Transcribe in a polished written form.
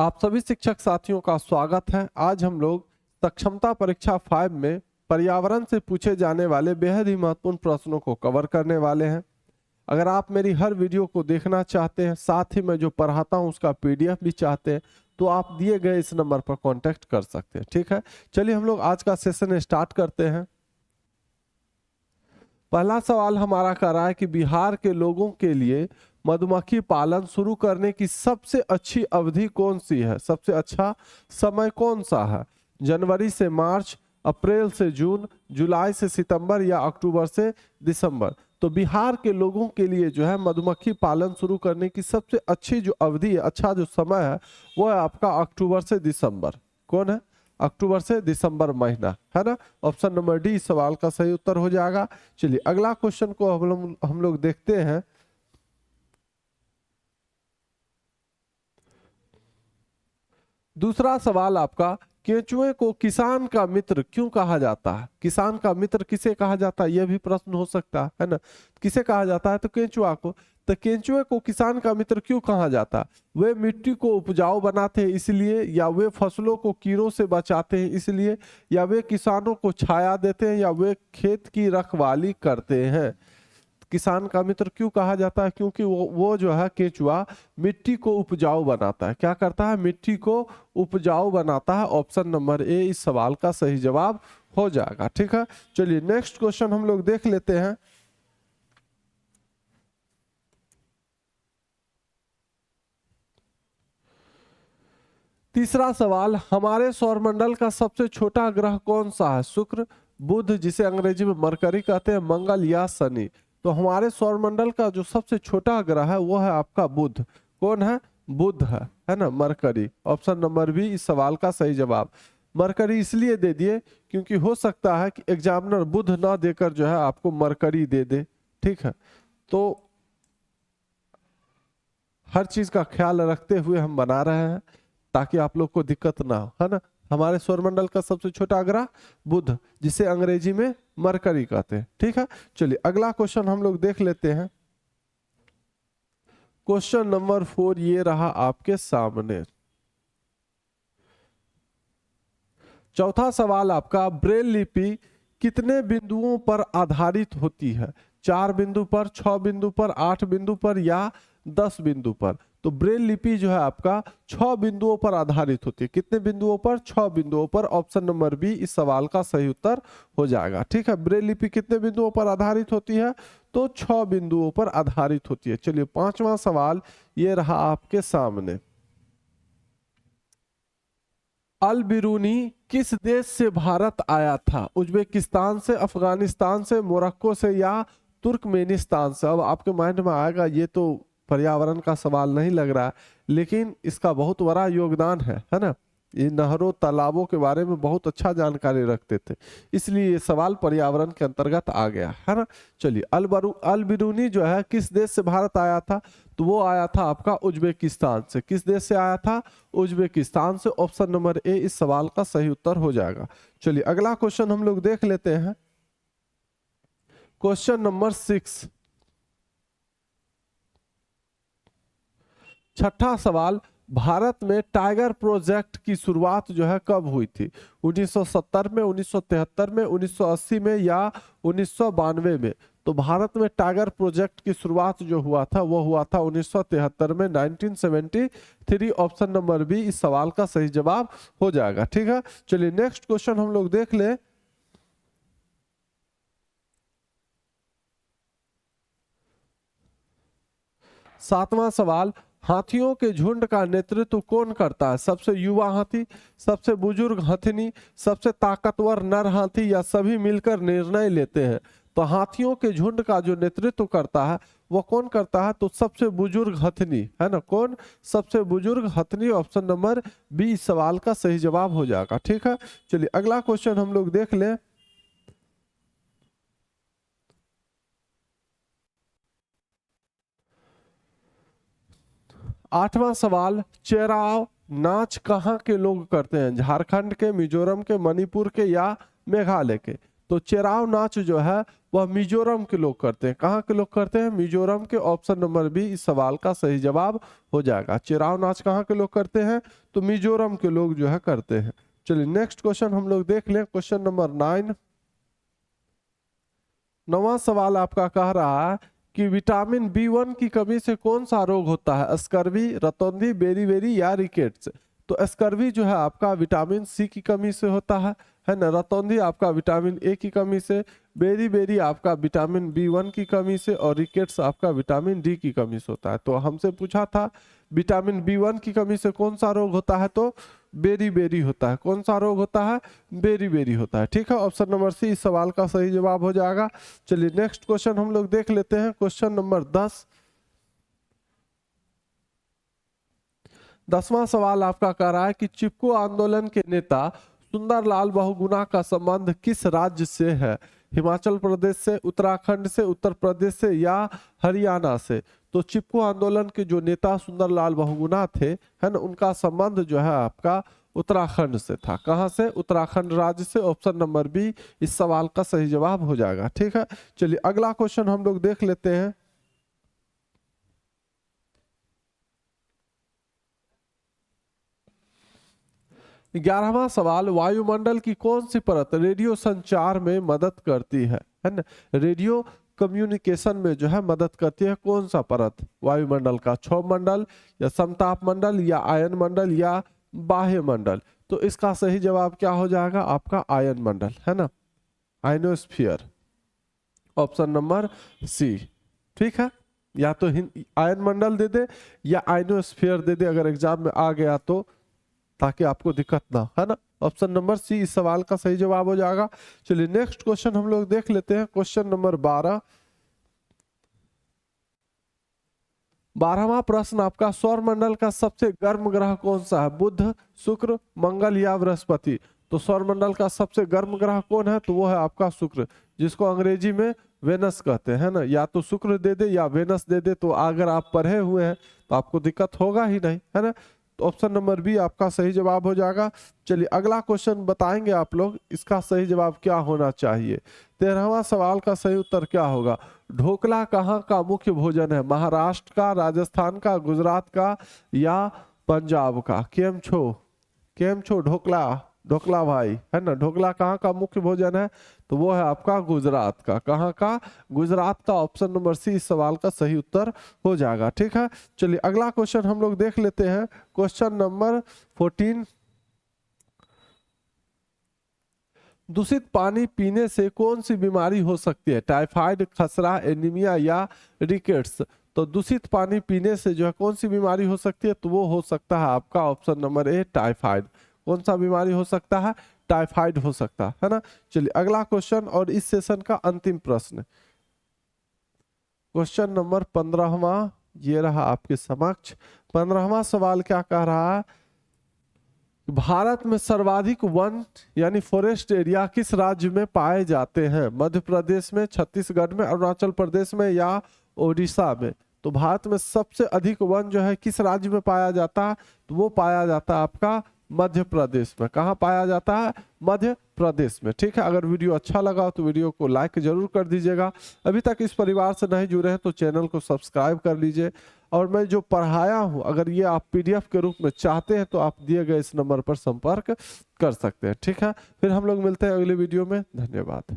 आप सभी शिक्षक साथियों का स्वागत है। आज हम लोग सक्षमता परीक्षा 5 में पर्यावरण से पूछे जाने वाले बेहद ही महत्वपूर्ण प्रश्नों को कवर करने वाले हैं। अगर आप मेरी हर वीडियो को देखना चाहते हैं, साथ ही मैं जो पढ़ाता हूं उसका पीडीएफ भी चाहते हैं, तो आप दिए गए इस नंबर पर कांटेक्ट कर सकते हैं। ठीक है, चलिए हम लोग आज का सेशन स्टार्ट करते हैं। पहला सवाल हमारा कर रहा है कि बिहार के लोगों के लिए मधुमक्खी पालन शुरू करने की सबसे अच्छी अवधि कौन सी है? सबसे अच्छा समय कौन सा है? जनवरी से मार्च, अप्रैल से जून, जुलाई से सितंबर या अक्टूबर से दिसंबर? तो बिहार के लोगों के लिए जो है मधुमक्खी पालन शुरू करने की सबसे अच्छी जो अवधि है, अच्छा जो समय है, वो है आपका अक्टूबर से दिसंबर। कौन है? अक्टूबर से दिसंबर महीना, है ना। ऑप्शन नंबर डी इस सवाल का सही उत्तर हो जाएगा। चलिए अगला क्वेश्चन को हम लोग देखते हैं। दूसरा सवाल आपका, केंचुए को किसान का मित्र क्यों कहा जाता है? किसान का मित्र किसे कहा जाता है, यह भी प्रश्न हो सकता है ना। किसे कहा जाता है? तो केंचुआ को। तो केंचुए को किसान का मित्र क्यों कहा जाता है? वे मिट्टी को उपजाऊ बनाते हैं इसलिए, या वे फसलों को कीड़ों से बचाते हैं इसलिए, या वे किसानों को छाया देते हैं, या वे खेत की रखवाली करते हैं? किसान का मित्र क्यों कहा जाता है? क्योंकि वो जो है केंचुआ मिट्टी को उपजाऊ बनाता है। क्या करता है? मिट्टी को उपजाऊ बनाता है। ऑप्शन नंबर ए इस सवाल का सही जवाब हो जाएगा। ठीक है, चलिए नेक्स्ट क्वेश्चन हम लोग देख लेते हैं। तीसरा सवाल, हमारे सौरमंडल का सबसे छोटा ग्रह कौन सा है? शुक्र, बुध जिसे अंग्रेजी में मरकरी कहते हैं, मंगल या शनि? तो हमारे सौरमंडल का जो सबसे छोटा ग्रह है वो है आपका बुध। कौन है? बुध है ना, मरकरी। ऑप्शन नंबर बी इस सवाल का सही जवाब। मरकरी इसलिए दे दिए क्योंकि हो सकता है कि एग्जामिनर बुध ना देकर जो है आपको मरकरी दे दे। ठीक है, तो हर चीज का ख्याल रखते हुए हम बना रहे हैं ताकि आप लोग को दिक्कत ना हो, है ना। हमारे सौरमंडल का सबसे छोटा ग्रह बुध, जिसे अंग्रेजी में मरकरी कहते हैं। ठीक है, चलिए अगला क्वेश्चन हम लोग देख लेते हैं। क्वेश्चन नंबर 4 ये रहा आपके सामने। चौथा सवाल आपका, ब्रेल लिपि कितने बिंदुओं पर आधारित होती है? 4 बिंदु पर, 6 बिंदु पर, 8 बिंदु पर या 10 बिंदु पर? तो ब्रेल लिपि जो है आपका 6 बिंदुओं पर आधारित होती है। कितने बिंदुओं पर? 6 बिंदुओं पर। ऑप्शन नंबर बी इस सवाल का सही उत्तर हो जाएगा। ठीक है, ब्रेल लिपि कितने बिंदुओं पर आधारित होती है? तो 6 बिंदुओं पर आधारित होती है। चलिए पांचवा सवाल ये रहा आपके सामने। अल बिरूनी किस देश से भारत आया था? उज्बेकिस्तान से, अफगानिस्तान से, मोरक्को से या तुर्कमेनिस्तान से? अब आपके माइंड में आएगा ये तो पर्यावरण का सवाल नहीं लग रहा है, लेकिन इसका बहुत बड़ा योगदान है ना। ये नहरों तालाबों के बारे में बहुत अच्छा जानकारी रखते थे, इसलिए ये सवाल पर्यावरण के अंतर्गत आ गया, है ना। चलिए अल बिरूनी जो है किस देश से भारत आया था? तो वो आया था आपका उज्बेकिस्तान से। किस देश से आया था? उज्बेकिस्तान से। ऑप्शन नंबर ए इस सवाल का सही उत्तर हो जाएगा। चलिए अगला क्वेश्चन हम लोग देख लेते हैं। क्वेश्चन नंबर 6, छठा सवाल, भारत में टाइगर प्रोजेक्ट की शुरुआत जो है कब हुई थी? 1970 में, 1973 में, 1980 में या 1992 में? तो भारत में टाइगर प्रोजेक्ट की शुरुआत जो हुआ था वो हुआ था 1973 में, 1973। ऑप्शन नंबर बी इस सवाल का सही जवाब हो जाएगा। ठीक है, चलिए नेक्स्ट क्वेश्चन हम लोग देख ले। सातवां सवाल, हाथियों के झुंड का नेतृत्व कौन करता है? सबसे युवा हाथी, सबसे बुजुर्ग हथिनी, सबसे ताकतवर नर हाथी या सभी मिलकर निर्णय लेते हैं? तो हाथियों के झुंड का जो नेतृत्व करता है वो कौन करता है? तो सबसे बुजुर्ग हथिनी, है ना। कौन? सबसे बुजुर्ग हथिनी। ऑप्शन नंबर बी इस सवाल का सही जवाब हो जाएगा। ठीक है, चलिए अगला क्वेश्चन हम लोग देख ले। आठवां सवाल, चेराव नाच कहाँ के लोग करते हैं? झारखंड के, मिजोरम के, मणिपुर के या मेघालय के? तो चेराव नाच जो है वह मिजोरम के लोग करते हैं। कहाँ के लोग करते हैं? मिजोरम के। ऑप्शन नंबर बी इस सवाल का सही जवाब हो जाएगा। चेराव नाच कहाँ के लोग करते हैं? तो मिजोरम के लोग जो है करते हैं। चलिए नेक्स्ट क्वेश्चन हम लोग देख लें, क्वेश्चन नंबर 9। 9वां सवाल आपका कह रहा है कि विटामिन B1 की कमी से कौन सा रोग होता है? स्कर्वी, रतौंधी, बेरी या रिकेट्स? तो स्कर्वी जो है आपका विटामिन सी की कमी से होता है ना। रतौंधी आपका विटामिन ए की कमी से, बेरी आपका विटामिन B1 की कमी से, और रिकेट्स आपका विटामिन डी की कमी से होता है। तो हमसे पूछा था विटामिन B1 की कमी से कौन सा रोग होता है? तो बेरी होता है। कौन सा रोग होता है? बेरी होता है। ठीक है, ऑप्शन नंबर सी इस सवाल का सही जवाब हो जाएगा। चलिए नेक्स्ट क्वेश्चन हम लोग देख लेते हैं, क्वेश्चन नंबर 10। 10वां सवाल आपका कह रहा है कि चिपको आंदोलन के नेता सुंदरलाल बहुगुणा का संबंध किस राज्य से है? हिमाचल प्रदेश से, उत्तराखंड से, उत्तर प्रदेश से या हरियाणा से? तो चिपको आंदोलन के जो नेता सुंदरलाल बहुगुणा थे, है ना, उनका संबंध जो है आपका उत्तराखंड से था। कहां से? उत्तराखंड राज्य से। ऑप्शन नंबर बी इस सवाल का सही जवाब हो जाएगा। ठीक है, चलिए अगला क्वेश्चन हम लोग देख लेते हैं। 11वां सवाल, वायुमंडल की कौन सी परत रेडियो संचार में मदद करती है ना? रेडियो कम्युनिकेशन में जो है मदद करती है। कौन सा परत वायुमंडल का? क्षोभ मंडल या समताप मंडल या आयन मंडल या बाह्य मंडल? तो इसका सही जवाब क्या हो जाएगा? आपका आयन मंडल, है ना, आयनोस्फीयर। Option number C. ठीक है, या तो आयन मंडल दे दे या आयनोस्फीयर दे दे अगर एग्जाम में आ गया तो, ताकि आपको दिक्कत ना, है ना। ऑप्शन नंबर सी इस सवाल का सही जवाब हो जाएगा। चलिए नेक्स्ट क्वेश्चन हम लोग देख लेते हैं, क्वेश्चन नंबर 12। 12वां प्रश्न आपका, सौर मंडल का सबसे गर्म ग्रह कौन सा है? बुध, शुक्र, मंगल या बृहस्पति? तो सौर मंडल का सबसे गर्म ग्रह कौन है? तो वो है आपका शुक्र, जिसको अंग्रेजी में वेनस कहते हैं ना। या तो शुक्र दे दे या वेनस दे दे, तो अगर आप पढ़े हुए हैं तो आपको दिक्कत होगा ही नहीं, है ना। तो ऑप्शन नंबर बी आपका सही जवाब हो जाएगा। चलिए अगला क्वेश्चन बताएंगे आप लोग, इसका सही जवाब क्या होना चाहिए। 13वां सवाल का सही उत्तर क्या होगा? ढोकला कहाँ का मुख्य भोजन है? महाराष्ट्र का, राजस्थान का, गुजरात का या पंजाब का? केम छो ढोकला भाई, है ना। ढोकला कहाँ का मुख्य भोजन है? तो वो है आपका गुजरात का। कहाँ का? गुजरात का। ऑप्शन नंबर सी इस सवाल का सही उत्तर हो जाएगा। ठीक है, चलिए अगला क्वेश्चन हम लोग देख लेते हैं, क्वेश्चन नंबर 14। दूषित पानी पीने से कौन सी बीमारी हो सकती है? टाइफाइड, खसरा, एनीमिया या रिकेट्स? तो दूषित पानी पीने से जो है कौन सी बीमारी हो सकती है? तो वो हो सकता है आपका ऑप्शन नंबर ए, टाइफाइड। कौन सा बीमारी हो सकता है? टाइफाइड हो सकता है ना। चलिए अगला क्वेश्चन और इस सेशन का अंतिम प्रश्न, क्वेश्चन नंबर 15वां ये रहा आपके समक्ष। 15वां सवाल क्या कह रहा है? भारत में सर्वाधिक वन यानी फॉरेस्ट एरिया किस राज्य में पाए जाते हैं? मध्य प्रदेश में, छत्तीसगढ़ में, अरुणाचल प्रदेश में या ओडिशा में? तो भारत में सबसे अधिक वन जो है किस राज्य में पाया जाता है? तो वो पाया जाता है आपका मध्य प्रदेश में। कहाँ पाया जाता है? मध्य प्रदेश में। ठीक है, अगर वीडियो अच्छा लगा तो वीडियो को लाइक जरूर कर दीजिएगा। अभी तक इस परिवार से नहीं जुड़े हैं तो चैनल को सब्सक्राइब कर लीजिए। और मैं जो पढ़ाया हूँ अगर ये आप PDF के रूप में चाहते हैं तो आप दिए गए इस नंबर पर संपर्क कर सकते हैं। ठीक है, फिर हम लोग मिलते हैं अगले वीडियो में। धन्यवाद।